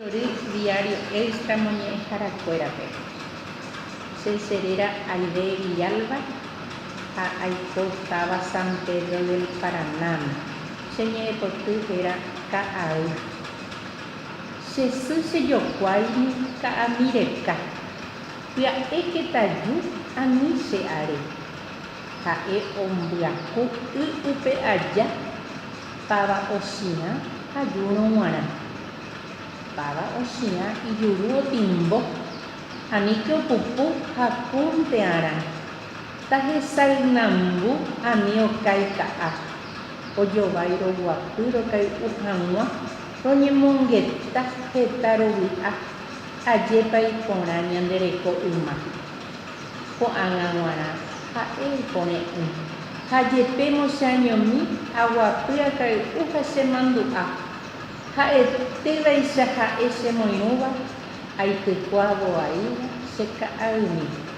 Diario esta moñe harakuérape. Che Cerera Aide Villalba aiko táva San Pedro del Paraná. Cheñe'ẽpoty héra ka'ay. Chesy chejokuáimi ka'ami reka. Pya'éketaju ani che are. Ha'e ombyaku y upe aja táva osĩa ajúro g̃uarã. Táva osĩa ijuru otimbo. Aníke opupu hakúnte'arã. Tahesaynambu ani okái ka'a. Ojovái roguapy rokay'u hag̃ua roñemongeta heta rovy'a ajépa iporã ñandereko yma. Ko'ág̃a g̃uarã ha'e ipore'ỹ. Ha jepémo cheañomi aguapy akay'u ha chemandu'a. Ha'etévaicha ha'e chemoirũva aitykuavoaíva cheka'ayrumi.